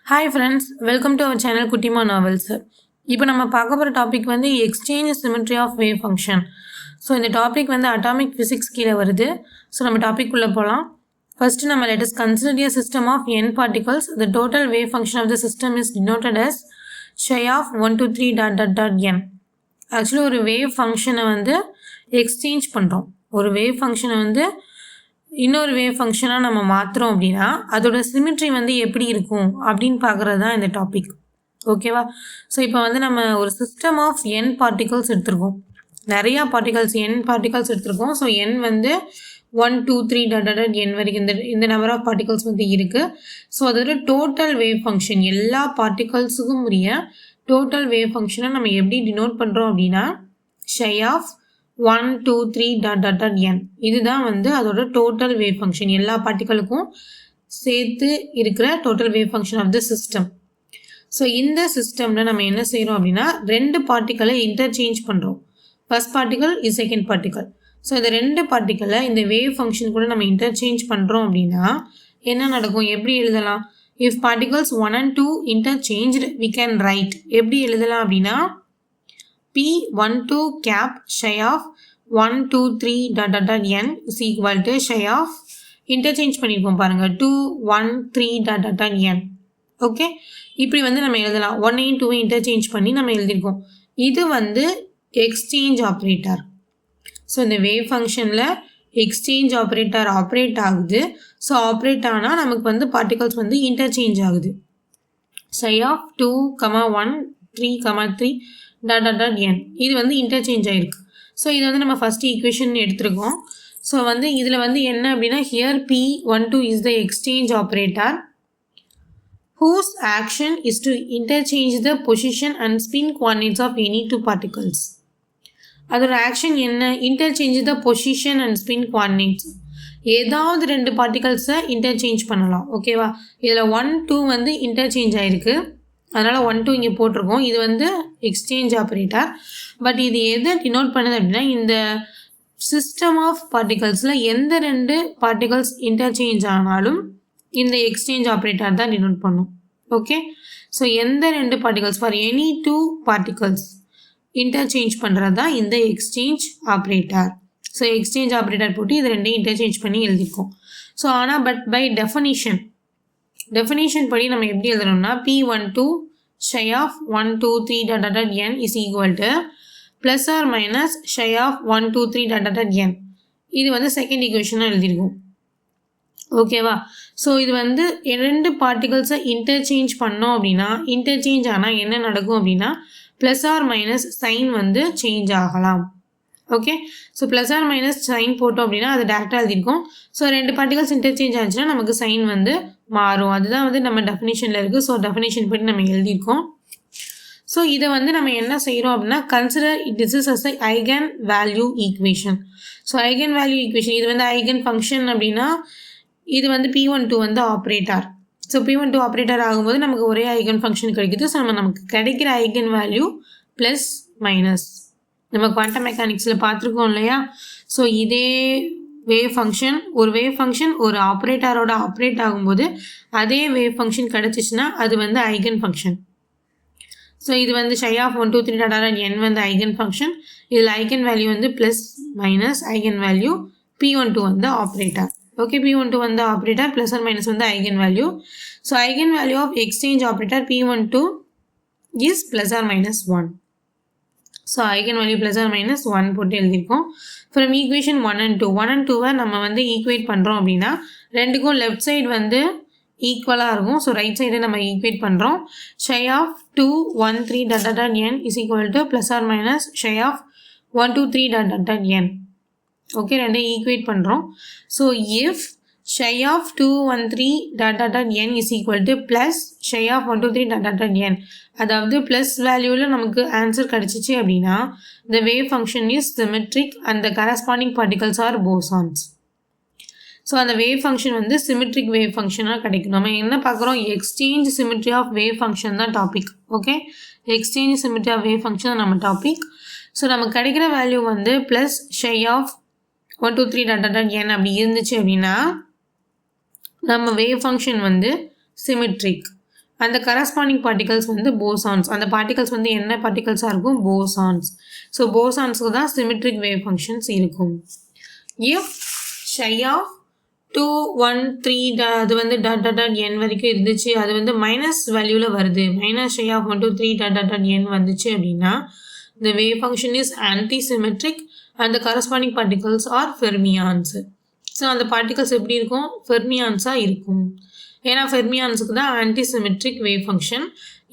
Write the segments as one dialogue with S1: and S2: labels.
S1: Hi friends, welcome to our channel Kutima Novels. இப்போ நம்ம பார்க்க போகிற டாபிக் வந்து exchange symmetry of wave function. So இந்த டாபிக் வந்து அட்டாமிக் ஃபிசிக்ஸ் கீழே வருது. ஸோ நம்ம டாபிக் உள்ள போகலாம். ஃபர்ஸ்ட் நம்ம let us consider a system of n particles. The total wave function of the system is denoted as psi of 1 to 3 dot dot dot n. Actually ஒரு wave ஃபங்க்ஷனை வந்து exchange பண்ணுறோம். ஒரு wave ஃபங்க்ஷனை வந்து இன்னொரு வேவ் ஃபங்க்ஷனாக நம்ம மாற்றுறோம் அப்படின்னா அதோட சிமிட்ரி வந்து எப்படி இருக்கும் அப்படின்னு பார்க்குறது தான் இந்த டாபிக். ஓகேவா? ஸோ இப்போ வந்து நம்ம ஒரு சிஸ்டம் ஆஃப் n பார்ட்டிகல்ஸ் எடுத்திருக்கோம். நிறையா பார்ட்டிகல்ஸ் n பார்ட்டிகல்ஸ் எடுத்திருக்கோம். ஸோ n வந்து 1 2 3 டாட் n வரைக்கும் இந்த நம்பர் ஆஃப் பார்ட்டிகல்ஸ் வந்து இருக்குது. ஸோ அதோட டோட்டல் வேவ் ஃபங்க்ஷன் எல்லா பார்ட்டிகல்ஸுக்கும் உரிய டோட்டல் வேவ் ஃபங்க்ஷனை நம்ம எப்படி டினோட் பண்ணுறோம் அப்படின்னா psi of 1 2 3 dot dot dot n. இதுதான் வந்து அதோட டோட்டல் வேவ் ஃபங்க்ஷன், எல்லா பார்ட்டிகளுக்கும் சேர்த்து இருக்கிற total wave function of the system. So இந்த சிஸ்டமில் நம்ம என்ன செய்கிறோம் அப்படின்னா ரெண்டு பார்ட்டிகளை இன்டர்சேஞ்ச் பண்ணுறோம். First particle is second particle. So இந்த ரெண்டு பார்ட்டிகளை இந்த வேவ் ஃபங்க்ஷன் கூட நம்ம இன்டர்சேஞ்ச் பண்ணுறோம் அப்படின்னா என்ன நடக்கும், எப்படி எழுதலாம்? If particles 1 and 2 interchanged we can write. எப்படி எழுதலாம் அப்படின்னா P12 cap psi of 1 2 3 dot dot dot n is equal to psi of interchange பண்ணியிருக்கோம் பாருங்க 2 1 3 dot dot dot n. Okay, இப்படி வந்து நம்ம எழுதலாம். 1ஐயும் 2ஐயும் இன்டர்சேஞ்ச் பண்ணி நம்ம எழுதியிருக்கோம். இது வந்து எக்ஸ்சேஞ்ச் ஆப்ரேட்டர். ஸோ இந்த வேவ் ஃபங்க்ஷனில் எக்ஸ்சேஞ்ச் ஆப்ரேட்டர் ஆப்ரேட் ஆகுது. ஸோ ஆப்ரேட் ஆனால் நமக்கு வந்து பார்ட்டிகல்ஸ் வந்து இன்டர்சேஞ்ச் ஆகுது. psi of 2 1 3 3 dot dot dot n இது வந்து இன்டர்சேஞ்ச் ஆகிருக்கு. ஸோ இது வந்து நம்ம ஃபஸ்ட் ஈக்குவேஷன் எடுத்துருக்கோம். ஸோ வந்து இதில் வந்து என்ன அப்படின்னா here P12 is the exchange operator whose action is to interchange the position and spin coordinates of any two particles. அதோட ஆக்ஷன் என்ன? Interchange the position and spin coordinates. ஏதாவது ரெண்டு பார்ட்டிகல்ஸை இன்டர்சேஞ்ச் பண்ணலாம். ஓகேவா? இதில் 1 2 வந்து இன்டர்சேஞ்ச் ஆகிருக்கு, அதனால் 1 2 இங்கே போட்டிருக்கோம். இது வந்து எக்ஸ்சேஞ்ச் ஆப்ரேட்டர். பட் இது எதை டினோட் பண்ணுது அப்படின்னா இந்த சிஸ்டம் ஆஃப் பார்ட்டிகல்ஸில் எந்த ரெண்டு பார்ட்டிகல்ஸ் இன்டர்சேஞ்ச் ஆனாலும் இந்த எக்ஸ்சேஞ்ச் ஆப்ரேட்டர் தான் டினோட் பண்ணும். ஓகே, ஸோ எந்த ரெண்டு particles for any 2 particles interchange பண்ணுறது தான் இந்த exchange operator. So exchange operator போட்டு இது ரெண்டையும் இன்டர்சேஞ்ச் பண்ணி எழுதியிருக்கோம். ஸோ ஆனால் பட் பை டெஃபினேஷன் படி நம்ம எப்படி எழுதணும்னா P12 psi of 1 2 3 dot dot dot n is equal to plus or minus psi of 1 2 3 dot dot dot n. இது வந்து செகண்ட் ஈக்குவேஷனாக எழுதியிருக்கோம். ஓகேவா? ஸோ இது வந்து ரெண்டு பார்ட்டிகல்ஸை இன்டர்சேஞ்ச் பண்ணோம் அப்படின்னா இன்டர்சேஞ்ச் ஆனால் என்ன நடக்கும் அப்படின்னா ப்ளஸ் ஆர் மைனஸ் சைன் வந்து சேஞ்ச் ஆகலாம். Okay, so plus or minus sign போட்டோம் அப்படின்னா அது டேரெக்டாக எழுதியிருக்கோம். ஸோ ரெண்டு பார்ட்டிகல்ஸ் இன்டர்சேஞ்ச் ஆச்சுன்னா நமக்கு சைன் வந்து மாறும். அதுதான் வந்து நம்ம டெஃபினேஷனில் இருக்குது. ஸோ டெஃபினேஷன் படி நம்ம எழுதியிருக்கோம். ஸோ இதை வந்து நம்ம என்ன செய்கிறோம் அப்படின்னா consider this is as eigen value equation. So eigen value equation இது வந்து ஐகன் ஃபங்க்ஷன் அப்படின்னா இது வந்து P12 வந்து ஆப்ரேட்டர். ஸோ P12 ஆப்ரேட்டர் ஆகும்போது நமக்கு ஒரே ஐகன் ஃபங்க்ஷன் கிடைக்குது. ஸோ நமக்கு கிடைக்கிற ஐகன் வேல்யூ ப்ளஸ் மைனஸ் நம்ம குவாண்டம் மெக்கானிக்ஸில் பார்த்துருக்கோம் இல்லையா? ஸோ இதே வேவ் ஃபங்க்ஷன் ஒரு ஆப்ரேட்டரோட ஆப்ரேட் ஆகும்போது அதே வேவ் ஃபங்க்ஷன் கிடச்சிச்சின்னா அது வந்து ஐகன் ஃபங்க்ஷன். ஸோ இது வந்து psi of 1 2 3 dot dot n வந்து ஐகன் ஃபங்க்ஷன். இதில் ஐகன் வேல்யூ வந்து plus minus eigen value P12 வந்து ஆப்ரேட்டர். ஓகே, P12 வந்து ஆப்ரேட்டர், ப்ளஸ் ஆர் மைனஸ் வந்து eigen value. So eigen value of exchange operator P12 is plus or minus 1. So eigen value plus or minus 1 போட்டு எழுதியிருக்கோம். From equation 1 and 2 நம்ம வந்து equate பண்ணுறோம் அப்படின்னா ரெண்டுக்கும் லெஃப்ட் சைடு வந்து ஈக்குவலாக இருக்கும். ஸோ ரைட் சைடை நம்ம ஈக்குவேட் பண்ணுறோம். psi of 2 1 3 dot dot dot n is equal to plus or minus psi of 1 2 3 dot dot dot n. Okay, ரெண்டையும் ஈக்குவேட் பண்ணுறோம். So if psi of 2 1 3 dot dot dot n is equal to plus psi of 1 2 3 dot dot dot n, அதாவது plus வேல்யூவில் நமக்கு answer கிடச்சிச்சு அப்படின்னா the wave function is symmetric and the corresponding particles are bosons. So அந்த wave function வந்து symmetric wave ஃபங்க்ஷனாக கிடைக்கும். நம்ம என்ன பார்க்குறோம்? Exchange symmetry of wave function தான் topic. Okay, exchange symmetry of wave function தான் நம்ம டாபிக். ஸோ நமக்கு கிடைக்கிற வேல்யூ வந்து plus psi of 1 2 3 dot dot n அப்படி இருந்துச்சு அப்படின்னா நம்ம வேவ் ஃபங்க்ஷன் வந்து சிமெட்ரிக். அந்த கரஸ்பாண்டிங் பார்ட்டிகல்ஸ் வந்து போசான்ஸ். அந்த பார்ட்டிகல்ஸ் வந்து என்ன பார்ட்டிகல்ஸாக இருக்கும்? போசான்ஸ். ஸோ போசான்ஸுக்கு தான் சிமெட்ரிக் வேவ் ஃபங்க்ஷன்ஸ் இருக்கும். இஃப் ஷை ஆஃப் 2 1 3 அது வந்து டாட் டாட் டாட் n வரைக்கும் இருந்துச்சு, அது வந்து மைனஸ் வேல்யூவில் வருது, minus psi of 1 2 3 dot dot dot n வந்துச்சு அப்படின்னா the wave function is antisymmetric and the corresponding particles are fermions. So அந்த பார்ட்டிகல்ஸ் எப்படி இருக்கும்? ஃபெர்மியான்ஸாக இருக்கும். ஏன்னா ஃபெர்மியான்ஸுக்கு தான் ஆன்டிசிமெட்ரிக் வேவ் ஃபங்க்ஷன்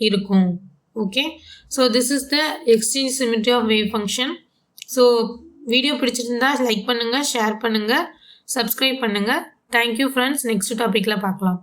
S1: இருக்கும். Okay, so this is the exchange symmetry of wave function. So video பிடிச்சிருந்தா லைக் பண்ணுங்கள், ஷேர் பண்ணுங்கள், சப்ஸ்கிரைப் பண்ணுங்கள். Thank you friends. நெக்ஸ்ட் டாப்பிக்கில் பார்க்கலாம்.